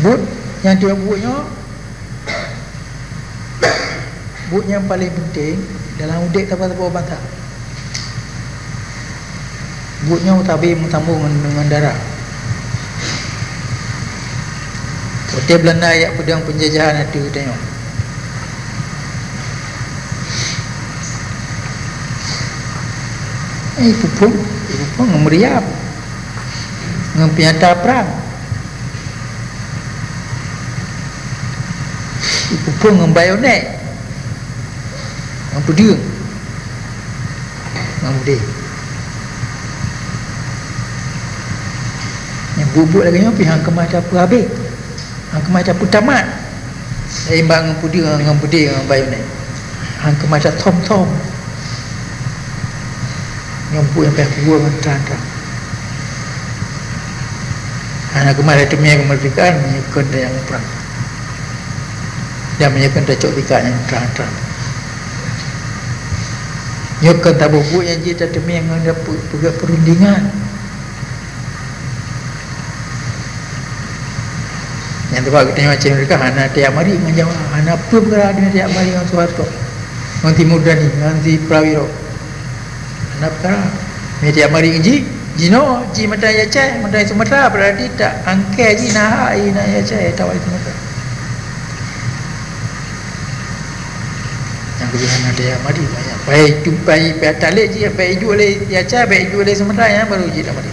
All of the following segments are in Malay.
But yang dia buatnya, but yang paling penting dalam udik tanpa bantah. Butnya utabi mentambung dengan darah. Hotel Belanda ayat pedang penjajahan ada tengok. Pupung meriam, ngempiata perang. Pupung ngembayonet, ngempudung, ngempudung. Yang bubuk lagi ni pihak kemacam apa habis, hang kemacam apa tamat. Imbang ngempudung, ngembayonet, hang kemacam tom. Nyampu yang pihak gua dengan terang-terang. Anak kemarin demi kemerdekaan menyukai yang perang dan menyukai cocok pikat yang terang-terang. Nyukai tak bubuk yang jita demi yang mendapat perundingan. Yang tempat kita macam mereka hana tiap hari menjawab hana apa perkara dia tiap hari dengan Soeharto, dengan Timur Dani, dengan Prawiro. Nak perkara media mari ji jino ji mata ya cai mata Sumatera berarti tak angke ji nah ina ya cai tahu itu mata yang kebiasaan ada yang mari banyak baik jumpai petale ji baik jual ya cai baik jual Sumatera yang baru ji dah mari.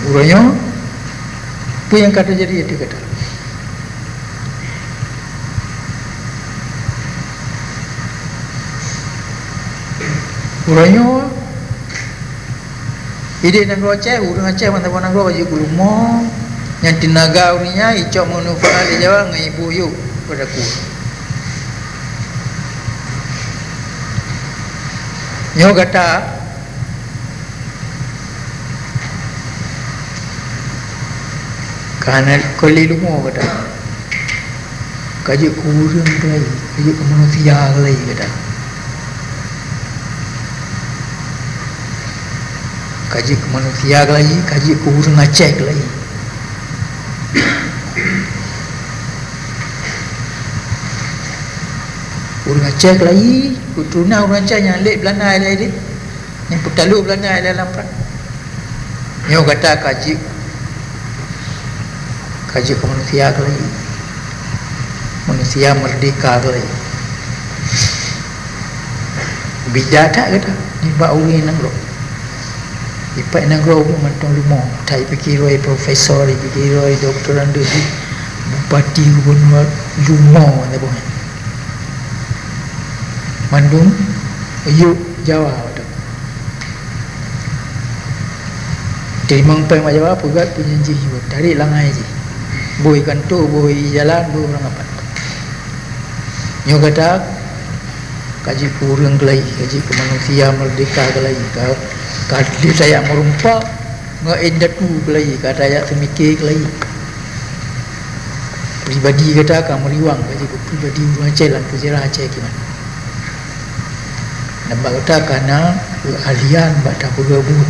Urangnya apa yang kata jadi dia kata urangnya ide nang Aceh urang Aceh mantap nang baju gulumo yang tenaga urinya icok manufaa di Jawa ngai ibu yuk pada ku nyo kata karena kali lumo kata kaji kurang lagi kaji kemanusia lagi kata kaji kemanusia lagi kaji kurang Aceh lagi kurang Aceh lagi keturunan orang Aceh yang lek Belanda lagi yang petalu Belanda dalam perang yang kata kaji kemanusiaan lagi manusia merdeka lagi bijak tak kata ni bak uri nang ro ipak nang ro mentong lumo tai fikir roi profesor fikir roi doktor andu si bupati gubernur lumo ada boh mandung ayu Jawa tu terima peng Jawa pugat penyanyi tarik langai je boi kantor, boi jalan, boi orang apa. Nyo kata kaji kurang kelai, kaji kemanusia merdeka kelai. Kali saya merumpak ngedatu kelai, kata saya semikir kelai. Pribadi kata kamu riwang, kaji pribadi orang Aceh lah, sejarah Aceh gimana. Nampak kata karena keahlian baca bergabung